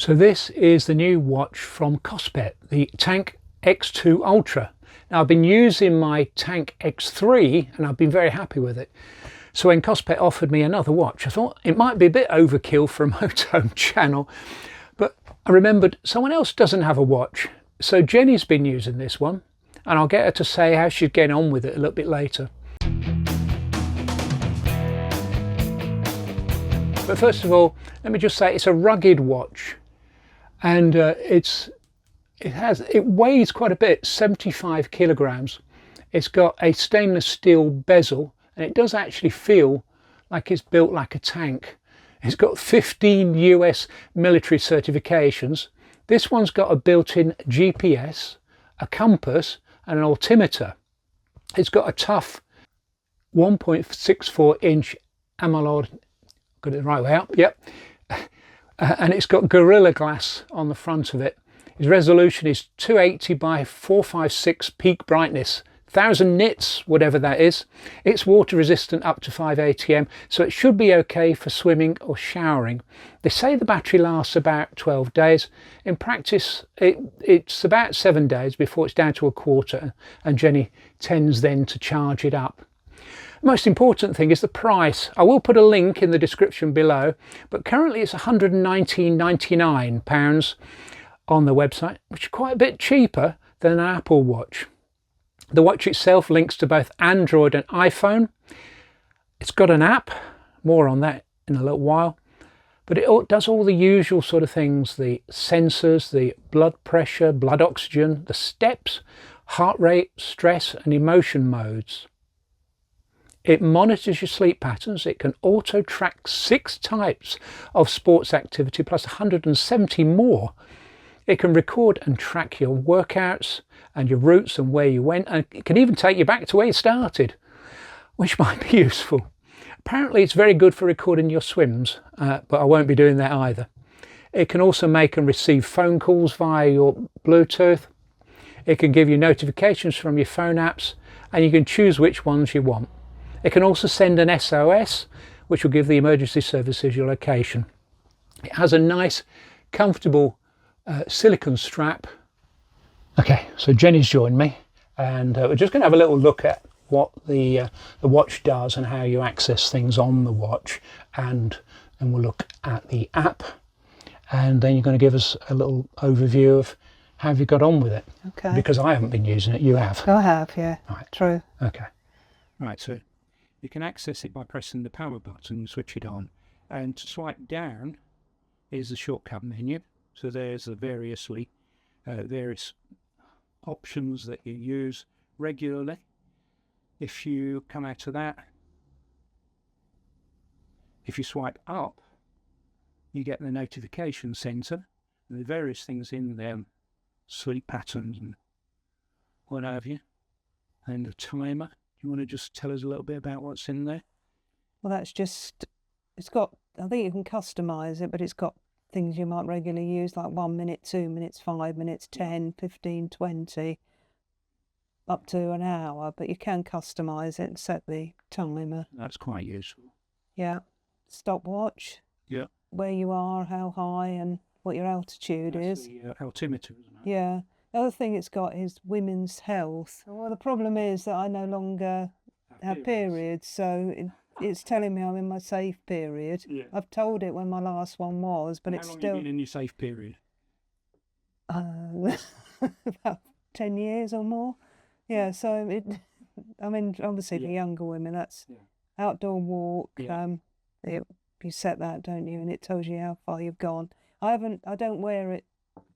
So this is the new watch from Kospet, the Tank X2 Ultra. Now I've been using my Tank X3 and I've been very happy with it. So when Kospet offered me another watch, I thought it might be a bit overkill for a Motorhome channel, but I remembered someone else doesn't have a watch. So Jenny's been using this one and I'll get her to say how she's getting on with it a little bit later. But first of all, let me just say it's a rugged watch. And it weighs quite a bit, 75 kilograms. It's got a stainless steel bezel and it does actually feel like it's built like a tank. It's got 15 US military certifications. This one's got a built-in GPS, a compass and an altimeter. It's got a tough 1.64 inch AMOLED, got it the right way up, yep. And it's got Gorilla Glass on the front of it. Its resolution is 280 by 456 peak brightness, 1000 nits, whatever that is. It's water resistant up to 5 ATM, so it should be okay for swimming or showering. They say the battery lasts about 12 days. In practice, it's about 7 days before it's down to a quarter, and Jenny tends then to charge it up. Most important thing is the price. I will put a link in the description below, but currently it's £119.99 on the website, which is quite a bit cheaper than an Apple Watch. The watch itself links to both Android and iPhone. It's got an app, more on that in a little while, but it does all the usual sort of things, the sensors, the blood pressure, blood oxygen, the steps, heart rate, stress and emotion modes. It monitors your sleep patterns. It can auto track 6 types of sports activity plus 170 more. It can record and track your workouts and your routes and where you went, and it can even take you back to where you started, which might be useful. Apparently it's very good for recording your swims, but I won't be doing that either. It can also make and receive phone calls via your Bluetooth. It can give you notifications from your phone apps and you can choose which ones you want. It can also send an SOS, which will give the emergency services your location. It has a nice, comfortable silicone strap. Okay, so Jenny's joined me, and we're just going to have a little look at what the watch does and how you access things on the watch, and then we'll look at the app, and then you're going to give us a little overview of how you got on with it. Okay. Because I haven't been using it, you have. I have, yeah. Right. True. Okay. Right, so you can access it by pressing the power button and switch it on, and to swipe down is the shortcut menu. So there's the various options that you use regularly. If you come out of that, if you swipe up, you get the notification center and the various things in there, sleep patterns and what have you, and the timer. You want to just tell us a little bit about what's in there? Well, that's just, it's got, I think you can customise it, but it's got things you might regularly use, like 1 minute, 2 minutes, 5 minutes, 10, 15, 20, up to an hour, but you can customise it and set the timer. That's quite useful. Yeah. Stopwatch. Yeah. Where you are, how high and what your altitude is. The altimeter, isn't it? Yeah. The other thing it's got is women's health. Well, the problem is that I no longer have periods, so it's telling me I'm in my safe period. Yeah. I've told it when my last one was, but it's still... How long have you been in your safe period? About 10 years or more. Yeah, so I mean, obviously for younger women, that's outdoor walk. Yeah. You set that, don't you? And it tells you how far you've gone. I don't wear it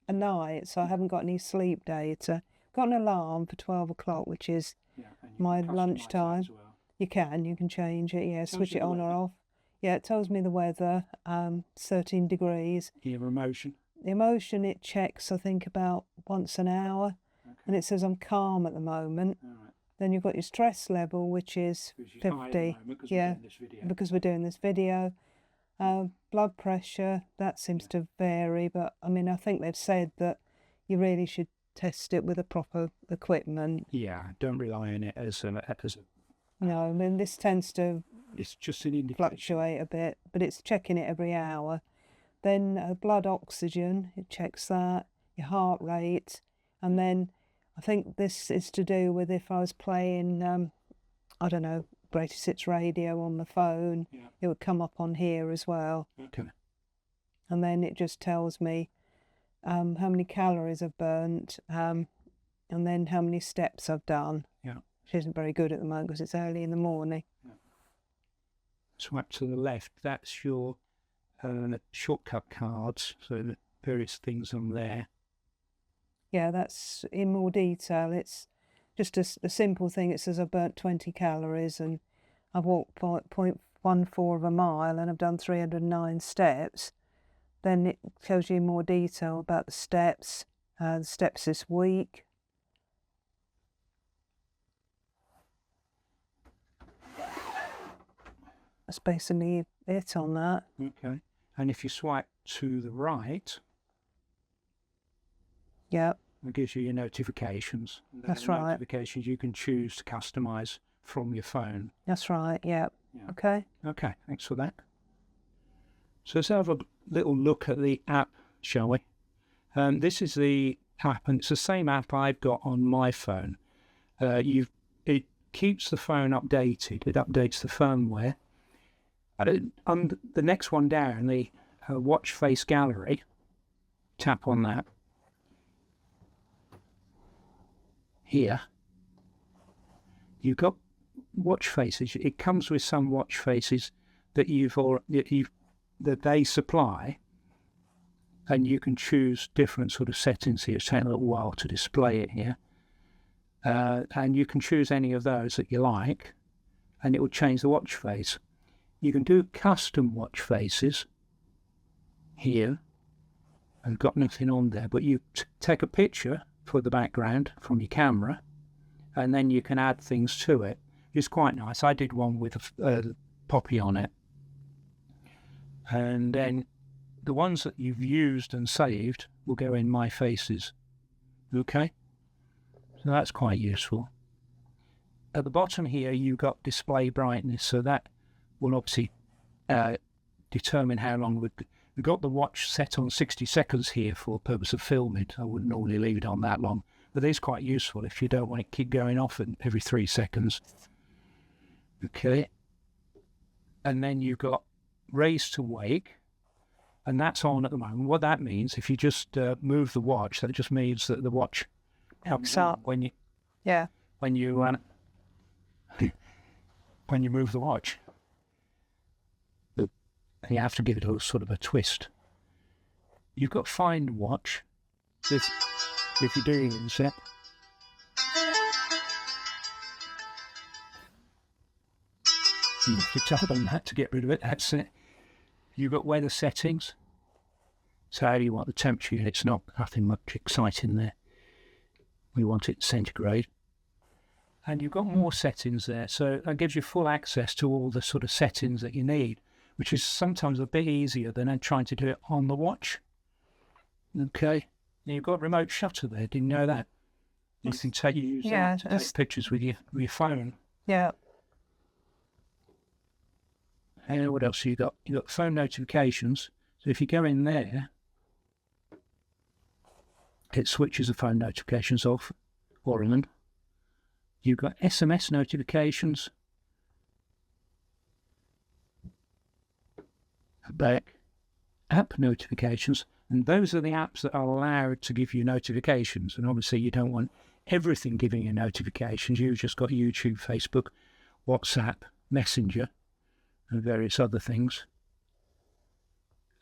a night, so I haven't got any sleep data. Got an alarm for 12 o'clock, which is my lunchtime. Well. You can change it, yeah, switch it on or off. Yeah, it tells me the weather, 13 degrees. Your emotion? The emotion it checks, I think, about once an hour, and it says I'm calm at the moment. All right. Then you've got your stress level, which is 50, yeah, because we're doing this video. Blood pressure, that seems to vary, but I mean, I think they've said that you really should test it with a proper equipment. Yeah, don't rely on it as a... No, I mean, this tends to it's just an indication. Fluctuate a bit, but it's checking it every hour. then blood oxygen, it checks that, your heart rate, and then I think this is to do with if I was playing, I don't know, greatest hits radio on the phone, it would come up on here as well. Okay. And then it just tells me how many calories I've burnt, and then how many steps I've done. Yeah. Which isn't very good at the moment because it's early in the morning. Yeah. Swipe to the left, that's your shortcut cards, so the various things on there. Yeah, that's in more detail. It's just a simple thing. It says I've burnt 20 calories and I've walked 0.14 of a mile and I've done 309 steps. Then it tells you in more detail about the steps this week. That's basically it on that. Okay. And if you swipe to the right, yeah, it gives you your notifications. That's right. Notifications you can choose to customize from your phone. That's right, yeah. Okay. Okay, thanks for that. So let's have a little look at the app, shall we? This is the app, and it's the same app I've got on my phone. It keeps the phone updated. It updates the firmware. And the next one down, the watch face gallery, tap on that. Here, you've got watch faces. It comes with some watch faces that that they supply, and you can choose different sort of settings here. It's taking a little while to display it here, and you can choose any of those that you like, and it will change the watch face. You can do custom watch faces here. I've got nothing on there, but you take a picture for the background from your camera, and then you can add things to it. It's quite nice. I did one with a poppy on it. And then the ones that you've used and saved will go in My Faces. Okay? So that's quite useful. At the bottom here, you've got display brightness, so that will obviously determine how long we've got the watch set on 60 seconds here for the purpose of filming. I wouldn't normally leave it on that long, but it is quite useful if you don't want it to keep going off every 3 seconds. Okay. And then you've got raise to wake, and that's on at the moment. What that means, if you just move the watch, that just means that the watch comes up when you when you move the watch. You have to give it a sort of a twist. You've got Find Watch. If you're doing it in set. You tap on that to get rid of it. That's it. You've got weather settings. So how do you want the temperature? It's nothing much exciting there. We want it centigrade. And you've got more settings there. So that gives you full access to all the sort of settings that you need, which is sometimes a bit easier than trying to do it on the watch. Okay. Now you've got remote shutter there. Didn't you know that? You can use that to take pictures with your phone. Yeah. And what else you got? You've got phone notifications. So if you go in there, it switches the phone notifications off or on. You've got SMS notifications. Back, app notifications, and those are the apps that are allowed to give you notifications. And obviously you don't want everything giving you notifications. You've just got YouTube, Facebook, WhatsApp, Messenger, and various other things.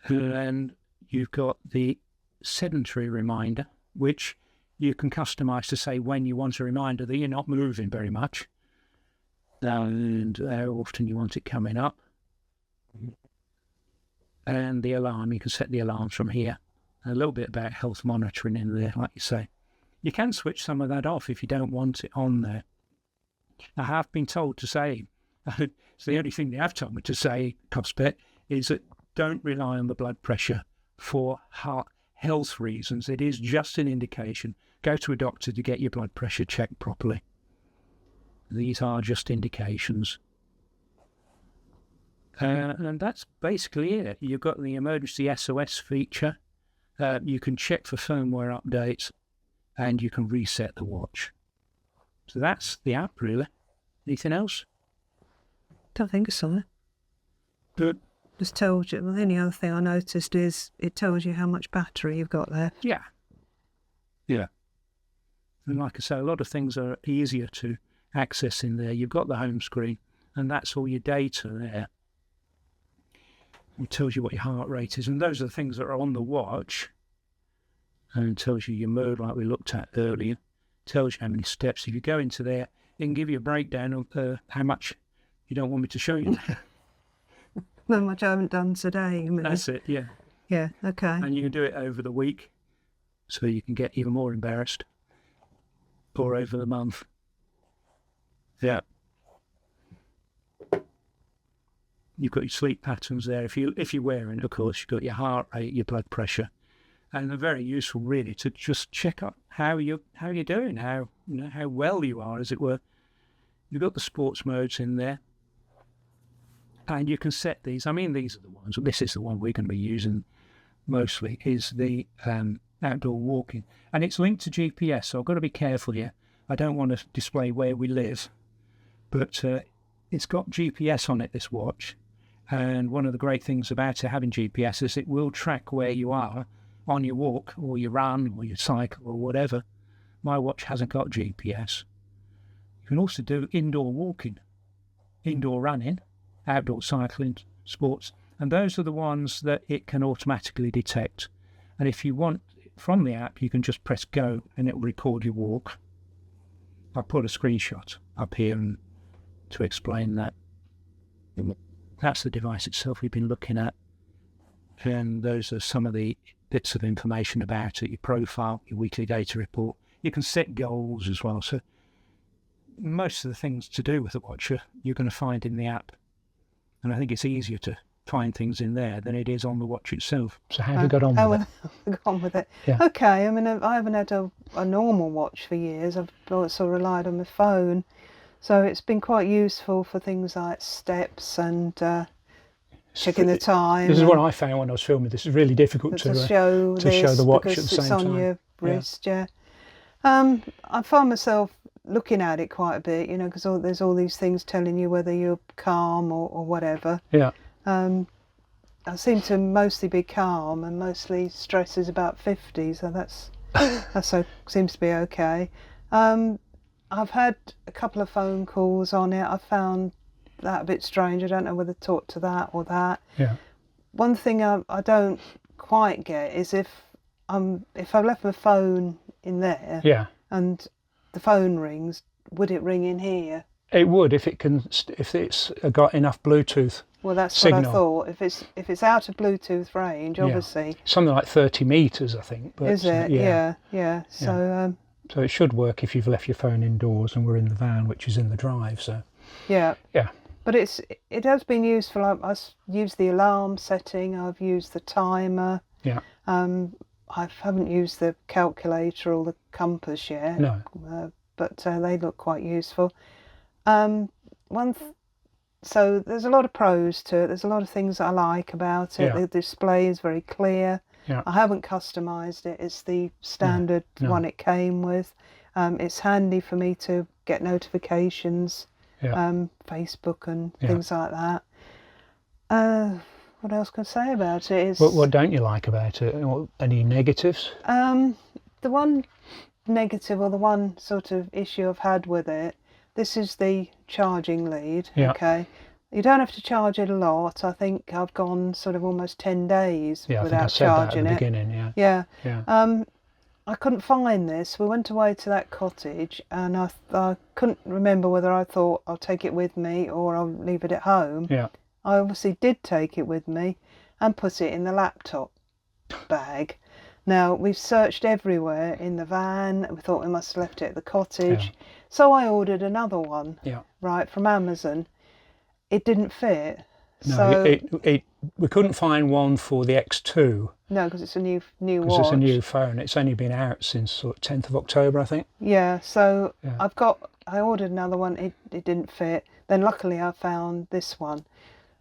And you've got the sedentary reminder, which you can customize to say when you want a reminder that you're not moving very much and how often you want it coming up. And the alarm, you can set the alarms from here. A little bit about health monitoring in there, like you say. You can switch some of that off if you don't want it on there. I have been told to say, it's the only thing they have told me to say, Kospet, is that don't rely on the blood pressure for heart health reasons. It is just an indication. Go to a doctor to get your blood pressure checked properly. These are just indications. And that's basically it. You've got the emergency SOS feature. You can check for firmware updates, and you can reset the watch. So that's the app, really. Anything else? Don't think so. Good. Just tells you. The only other thing I noticed is it tells you how much battery you've got left. Yeah. Yeah. And like I say, a lot of things are easier to access in there. You've got the home screen, and that's all your data there. It tells you what your heart rate is, and those are the things that are on the watch. And it tells you your mood, like we looked at earlier. It tells you how many steps. If you go into there, it can give you a breakdown of how much you don't want me to show you. How much I haven't done today. That's it, yeah. Yeah, okay. And you can do it over the week, so you can get even more embarrassed. Or over the month. Yeah. You've got your sleep patterns there. If you're wearing it, of course, you've got your heart rate, your blood pressure, and they're very useful, really, to just check up how you're doing, how well you are, as it were. You've got the sports modes in there, and you can set these. I mean, these are the ones. This is the one we're going to be using mostly. Is the outdoor walking, and it's linked to GPS. So I've got to be careful here. I don't want to display where we live, but it's got GPS on it. This watch. And one of the great things about it having GPS is it will track where you are on your walk or your run or your cycle or whatever. My watch hasn't got GPS. You can also do indoor walking, indoor running, outdoor cycling, sports, and those are the ones that it can automatically detect. And if you want from the app, you can just press go and it will record your walk. I'll put a screenshot up here to explain that. That's the device itself we've been looking at. And those are some of the bits of information about it, your profile, your weekly data report. You can set goals as well. So most of the things to do with the watch you're going to find in the app. And I think it's easier to find things in there than it is on the watch itself. So how have you got on with it? Got on with it. Yeah. Okay, I mean, I haven't had a normal watch for years. I've also relied on my phone. So it's been quite useful for things like steps and checking the time. This is what I found when I was filming. This is really difficult to show the watch at the same time. It's on your wrist, yeah. I find myself looking at it quite a bit, because there's all these things telling you whether you're calm or whatever. Yeah. I seem to mostly be calm, and mostly stress is about 50, so that seems to be okay. I've had a couple of phone calls on it. I found that a bit strange. I don't know whether to talk to that or that. Yeah. One thing I don't quite get is if I've left my phone in there, yeah, and the phone rings, would it ring in here? It would if it's got enough Bluetooth. Well, that's signal. what I thought. If it's out of Bluetooth range, obviously. Something like 30 meters, I think. But, is it? Yeah. So. So it should work if you've left your phone indoors and we're in the van, which is in the drive. So. Yeah. Yeah. But it has been useful. I've used the alarm setting. I've used the timer. Yeah. I haven't used the calculator or the compass yet. No. But they look quite useful. So there's a lot of pros to it. There's a lot of things I like about it. Yeah. The display is very clear. Yeah. I haven't customised it. It's the standard one it came with. It's handy for me to get notifications, Facebook and things like that. What else can I say about it? What don't you like about it? Any negatives? The one negative, or the one sort of issue I've had with it, this is the charging lead. Yeah. Okay. You don't have to charge it a lot. I think I've gone sort of almost 10 days without charging it. At the beginning, Yeah. Yeah. I couldn't find this. We went away to that cottage, and I couldn't remember whether I thought I'll take it with me or I'll leave it at home. Yeah. I obviously did take it with me and put it in the laptop bag. Now, we've searched everywhere in the van. We thought we must have left it at the cottage. Yeah. So I ordered another one, from Amazon. It didn't fit. No, so we couldn't find one for the X2. No, because it's a new watch. Because it's a new phone. It's only been out since sort of 10th of October, I think. Yeah, so I ordered another one. It didn't fit. Then luckily I found this one.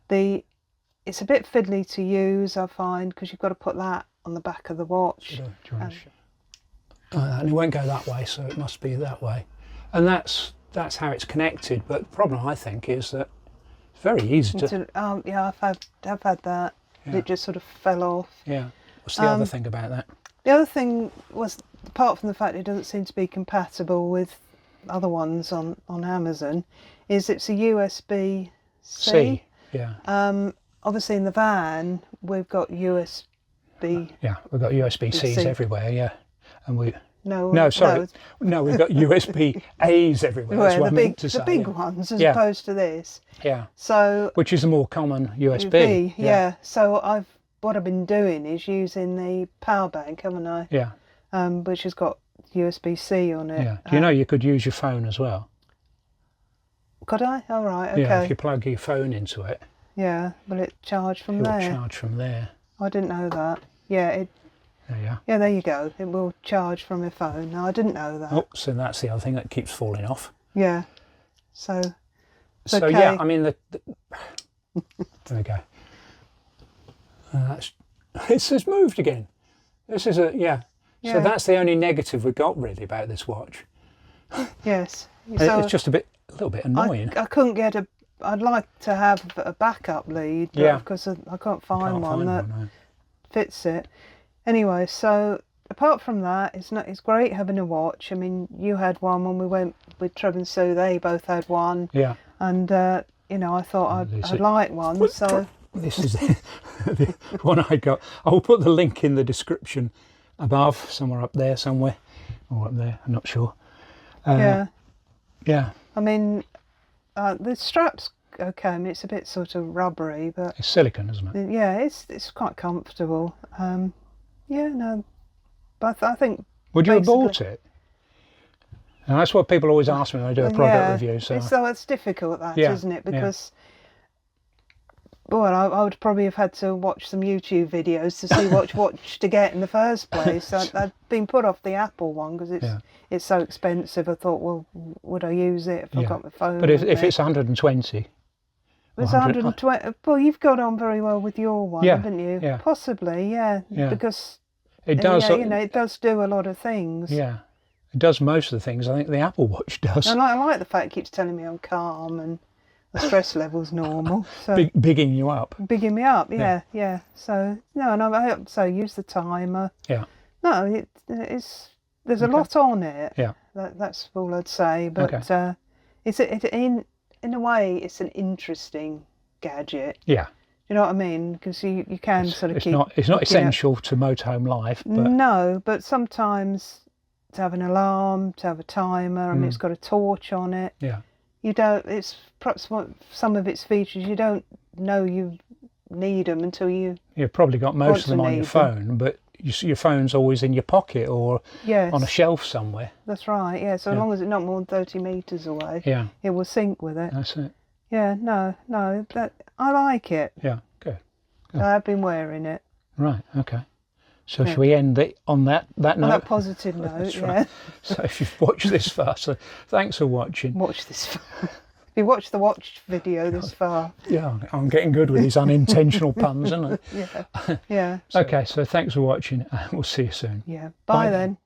The it's a bit fiddly to use, I find, because you've got to put that on the back of the watch. Do you want to show? And it won't go that way, so it must be that way. And that's how it's connected. But the problem, I think, is that it's very easy to... yeah, I've had that. Yeah. It just sort of fell off. Yeah. What's the other thing about that? The other thing was, apart from the fact it doesn't seem to be compatible with other ones on Amazon, is it's a USB-C. C. Yeah. Obviously in the van we've got USB. Yeah, we've got USB-Cs everywhere. Yeah, and we. No, sorry. No, we've got USB-As everywhere. That's what I meant to say. The big ones, as opposed to this. Yeah. So. Which is the more common USB. Yeah. So what I've been doing is using the power bank, haven't I? Yeah. Which has got USB-C on it. Yeah. Do you know you could use your phone as well? Could I? All right. Okay. Yeah. If you plug your phone into it. Yeah. Will it charge from there? It will charge from there. I didn't know that. Yeah. Yeah, there you go. It will charge from your phone. No, I didn't know that. Oh, so that's the other thing that keeps falling off. Yeah. So okay. Yeah, I mean, there we go. It's moved again. This is yeah. So that's the only negative we've got really about this watch. Yes. So it's just a little bit annoying. I couldn't get I'd like to have a backup lead, but because I can't find one that fits it. Anyway, so apart from that, it's great having a watch. I mean, you had one when we went with Treb and Sue. They both had one. Yeah. And I thought I'd like one. So this is the one I got. I'll put the link in the description above, somewhere up there, somewhere, or up there. I'm not sure. Yeah. I mean, the strap's okay. I mean, it's a bit sort of rubbery, but it's silicone, isn't it? Yeah, it's quite comfortable. Yeah, no, but I think. Would you have bought it? And that's what people always ask me when I do a product review. So it's difficult, isn't it? Because, I would probably have had to watch some YouTube videos to see which watch to get in the first place. I'd been put off the Apple one because it's so expensive. I thought, well, would I use it if I got my phone? But if it's 120. It's 120. Well, you've got on very well with your one, haven't you? Yeah. Possibly, because it does. It does do a lot of things. Yeah, it does most of the things I think the Apple Watch does. And I like the fact it keeps telling me I'm calm and the stress level's normal. So bigging you up. Bigging me up, yeah. So and I also use the timer. Yeah. No, it's there's a lot on it. Yeah. That's all I'd say. But in a way, it's an interesting gadget. Yeah. You know what I mean? Because you can sort of keep. It's not essential to motorhome life. But... No, but sometimes to have an alarm, to have a timer. I mean, it's got a torch on it. Yeah. You don't. It's perhaps some of its features you don't know you need them until you've probably got most of them on your phone, but your phone's always in your pocket or on a shelf somewhere. That's right. Yeah. So as long as it's not more than 30 metres away, it will sync with it. That's it. Yeah. No. That I like it. Yeah. Good. I've been wearing it. Right. Okay. So should we end it on that note? On that positive note, That's right. So if you've watched this far, so thanks for watching. Watch this far. If you watched the watch video this far. Yeah, I'm getting good with these unintentional puns, aren't I? Yeah. Okay, so thanks for watching and we'll see you soon. Yeah. Bye then.